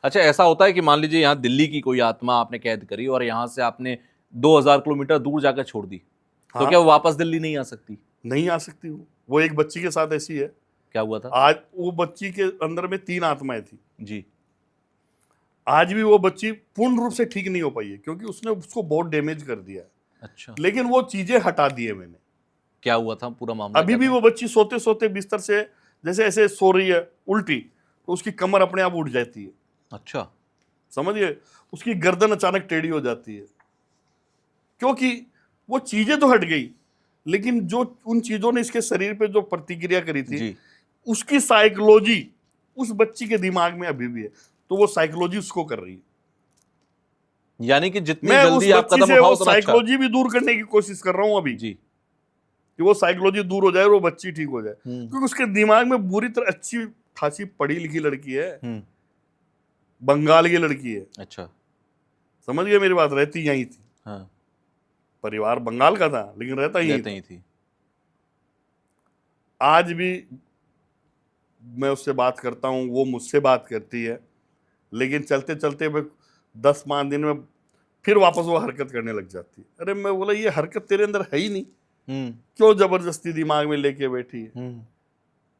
अच्छा, ऐसा होता है कि मान लीजिए यहाँ दिल्ली की कोई आत्मा आपने कैद करी और यहाँ से आपने 2000 किलोमीटर दूर जाकर छोड़ दी, तो क्या हाँ, वो वापस दिल्ली नहीं आ सकती? नहीं आ सकती। वो एक बच्ची के साथ ऐसी है। क्या हुआ था? आज वो बच्ची के अंदर में 3 आत्माएं थी। जी। आज भी वो बच्ची पूर्ण रूप से ठीक नहीं हो पाई है, क्योंकि उसने उसको बहुत डैमेज कर दिया है। अच्छा, लेकिन वो चीजें हटा दी है मैंने। क्या हुआ था, पूरा मामला अभी क्या भी था? वो बच्ची सोते सोते बिस्तर से जैसे ऐसे सो रही है उल्टी, तो उसकी कमर अपने आप उठ जाती है। अच्छा। समझिए, उसकी गर्दन अचानक टेढ़ी हो जाती है, क्योंकि वो चीजें तो हट गई, लेकिन जो उन चीजों ने इसके शरीर पे जो प्रतिक्रिया करी थी, जी। उसकी साइकोलॉजी उस बच्ची के दिमाग में अभी भी है। तो वो साइकोलॉजी उसको कर रही है। यानी कि जितनी मैं उस जल्दी आप बच्ची कदम से वो उठाओ उतना अच्छा। साइकोलॉजी भी दूर करने की कोशिश कर रहा हूं अभी, जी। कि वो साइकोलॉजी दूर हो जाए और वो बच्ची ठीक हो जाए, हम्म। क्योंकि उसके दिमाग में बुरी तरह अच्छी खासी पढ़ी लिखी लड़की है, हम्म। बंगाल की लड़की है। अच्छा। समझ गए मेरी बात? रहती यहीं थी, हाँ। परिवार बंगाल का था, लेकिन रहता यहीं रहते था। ही थी। आज भी मैं उससे बात करता हूँ, वो मुझसे बात करती है, लेकिन चलते चलते मैं 10-5 दिन में फिर वापस वो हरकत करने लग जाती है। अरे मैं बोला, ये हरकत तेरे अंदर है ही नहीं, हम्म। क्यों जबरदस्ती दिमाग में लेके बैठी है? हम्म।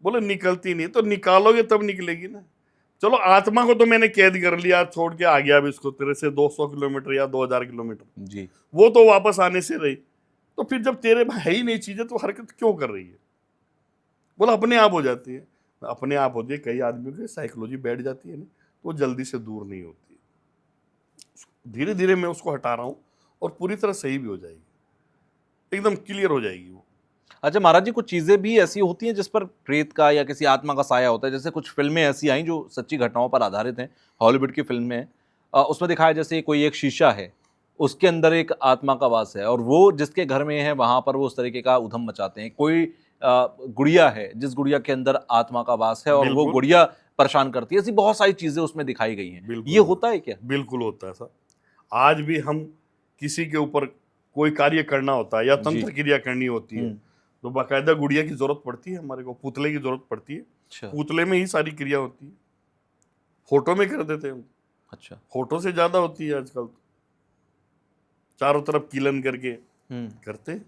बोले निकलती नहीं, तो निकालोगे तब निकलेगी ना। चलो, आत्मा को तो मैंने कैद कर लिया, छोड़ के आ गया अब इसको तेरे से 200 किलोमीटर या 2000 किलोमीटर, जी। वो तो वापस आने से रही। तो फिर जब तेरे में है ही नहीं चीजें, तो हरकत क्यों कर रही है? बोला अपने आप हो जाती है। अपने आप होती है, कई आदमियों की साइकोलॉजी बैठ जाती है ना, तो वो जल्दी से दूर नहीं होती है। धीरे धीरे मैं उसको हटा रहा हूँ, और पूरी तरह सही भी हो जाएगी, एकदम क्लियर हो जाएगी वो। अच्छा महाराज जी, कुछ चीजें भी ऐसी होती हैं जिस पर प्रेत का या किसी आत्मा का साया होता है। जैसे कुछ फिल्में ऐसी आई जो सच्ची घटनाओं पर आधारित हैं, हॉलीवुड की फिल्में हैं। उसमें दिखाया जैसे कोई एक शीशा है, उसके अंदर एक आत्मा का वास है और वो जिसके घर में है वहां पर वो उस तरीके का उधम मचाते हैं। कोई गुड़िया है जिस गुड़िया के अंदर आत्मा का वास है और वो बिल्कुल, गुड़िया परेशान करती है। ऐसी बहुत सारी चीजें उसमें दिखाई गई हैं। ये बिल्कुल होता है क्या? बिल्कुल होता है सर। आज भी हम किसी के ऊपर कोई कार्य करना होता है या जी। तंत्र क्रिया करनी होती है, तो बाकायदा गुड़िया की जरूरत पड़ती है, हमारे को पुतले की जरूरत पड़ती है। अच्छा। पुतले में ही सारी क्रिया होती है, फोटो में कर देते हैं हम। अच्छा। फोटो से ज्यादा होती है आजकल तो, चारों तरफ कीलन करके हम्म। करते हैं।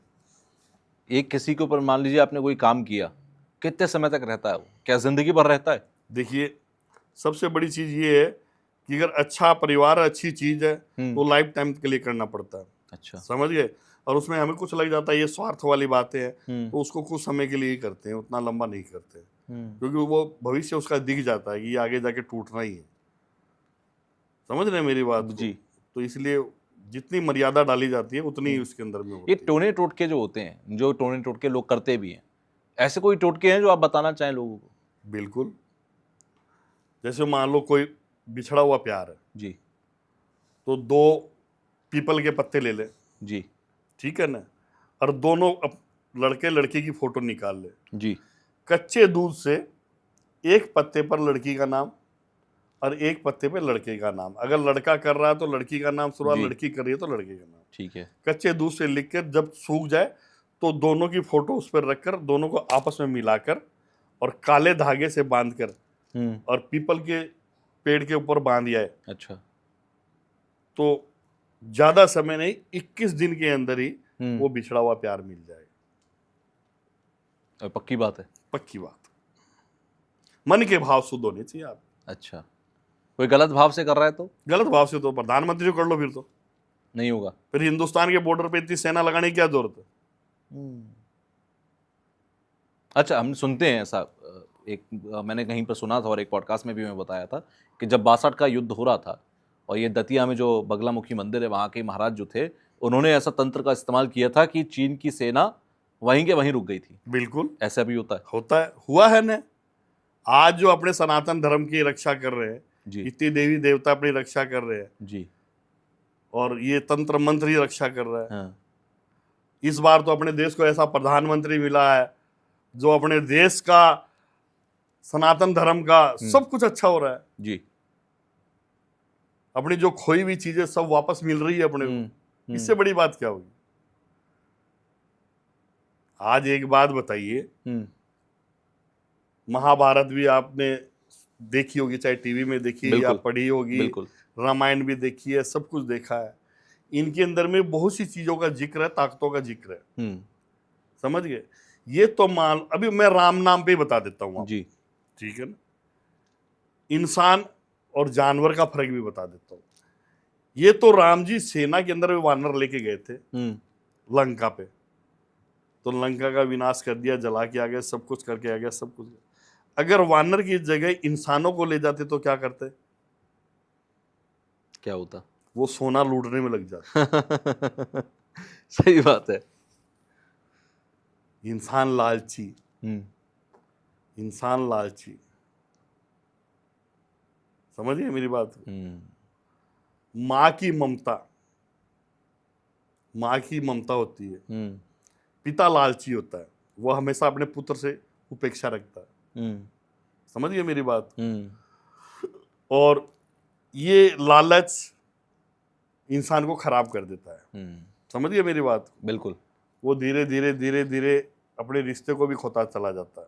एक किसी के ऊपर मान लीजिए आपने कोई काम किया, कितने समय तक रहता है वो? क्या जिंदगी भर रहता है? देखिए, सबसे बड़ी चीज ये है कि अगर अच्छा परिवार अच्छी चीज है, हम्म। तो लाइफ टाइम के लिए करना पड़ता है। अच्छा। समझ गए? और उसमें हमें कुछ लग जाता है, ये स्वार्थ वाली बातें हैं, हम्म। तो उसको कुछ समय के लिए ही करते हैं, उतना लंबा नहीं करते, हम्म। क्योंकि वो भविष्य उसका दिख जाता है कि ये आगे जाके टूटना ही है। समझ रहे हैं मेरी बात को? जी। तो इसलिए जितनी मर्यादा डाली जाती है, उतनी ही हम्म। उसके अंदर में ये होती है। टोने टोटके जो होते हैं, जो टोने टोटके लोग करते भी हैं, ऐसे कोई टोटके हैं जो आप बताना चाहें लोगों को? बिल्कुल। जैसे मान लो कोई बिछड़ा हुआ प्यार है, जी। तो 2 पीपल के पत्ते ले ले, जी। ठीक है ना, और दोनों लड़के लड़की की फोटो निकाल ले। जी। कच्चे दूध से एक पत्ते पर लड़की का नाम और एक पत्ते पे लड़के का नाम, अगर लड़का कर रहा है तो लड़की का नाम शुरुआत, जी। लड़की कर रही है तो लड़के का नाम। ठीक है। कच्चे दूध से लिख कर जब सूख जाए, तो दोनों की फोटो उस पर रखकर, दोनों को आपस में मिलाकर और काले धागे से बांधकर हम्म। और पीपल के पेड़ के ऊपर बांध दिया है, अच्छा। तो ज्यादा समय नहीं, 21 दिन के अंदर ही हम्म। वो बिछड़ा हुआ प्यार मिल जाएगा। पक्की बात है? पक्की बात। मन के भाव शुद्ध होने चाहिए आप। अच्छा, कोई गलत भाव से कर रहा है तो गलत भाव से तो प्रधानमंत्री को कर लो, फिर तो नहीं होगा। फिर हिंदुस्तान के बॉर्डर पे इतनी सेना लगाने की क्या जरूरत है? अच्छा, हम सुनते हैं ऐसा, मैंने कहीं पर सुना था और एक पॉडकास्ट में भी मैं बताया था कि जब 62 का युद्ध हो रहा था और ये दतिया में जो बगलामुखी मंदिर है वहाँ के महाराज जो थे, उन्होंने ऐसा तंत्र का इस्तेमाल किया था कि चीन की सेना वहीं के वहीं रुक गई थी। बिल्कुल ऐसा भी होता है? होता है, हुआ है ना। आज जो अपने सनातन धर्म की रक्षा कर रहे हैं, जी। इतनी देवी देवता अपनी रक्षा कर रहे हैं, जी। और ये तंत्र मंत्र ही रक्षा कर रहा है। हाँ। इस बार तो अपने देश को ऐसा प्रधानमंत्री मिला है जो अपने देश का, सनातन धर्म का सब कुछ अच्छा हो रहा है। जी। अपनी जो खोई हुई चीजें सब वापस मिल रही है अपने को। इससे बड़ी बात क्या होगी? आज एक बात बताइए, हम्म। महाभारत भी आपने देखी होगी, चाहे टीवी में देखी या बिल्कुल पढ़ी होगी, बिल्कुल। रामायण भी देखी है, सब कुछ देखा है। इनके अंदर में बहुत सी चीजों का जिक्र है, ताकतों का जिक्र है, हम्म। समझ गए। ये तो मान, अभी मैं राम नाम पे ही बता देता हूँ आपको, जी। ठीक है ना। इंसान और जानवर का फर्क भी बता देता हूँ। ये तो राम जी सेना के अंदर भी वानर लेके गए थे लंका पे, तो लंका का विनाश कर दिया, जला के आ गए, सब कुछ करके आ गया, सब कुछ। अगर वानर की जगह इंसानों को ले जाते तो क्या करते? क्या होता? वो सोना लूटने में लग जाते। सही बात है। इंसान लालची, हम्म। इंसान लालची, समझिए मेरी बात। माँ की ममता, माँ की ममता होती है। पिता लालची होता है, वो हमेशा अपने पुत्र से उपेक्षा रखता है, समझिए मेरी बात। और ये लालच इंसान को खराब कर देता है, समझिए मेरी बात। बिल्कुल। वो धीरे धीरे धीरे धीरे अपने रिश्ते को भी खोता चला जाता है।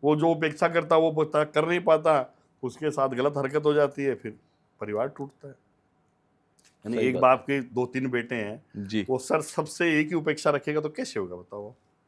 वो जो उपेक्षा करता है वो कर नहीं पाता, उसके साथ गलत हरकत हो जाती है, फिर परिवार टूटता है। यानी सही एक बात बाप के 2-3 बेटे हैं, जी। वो सर सबसे एक ही उपेक्षा रखेगा तो कैसे होगा बताओ।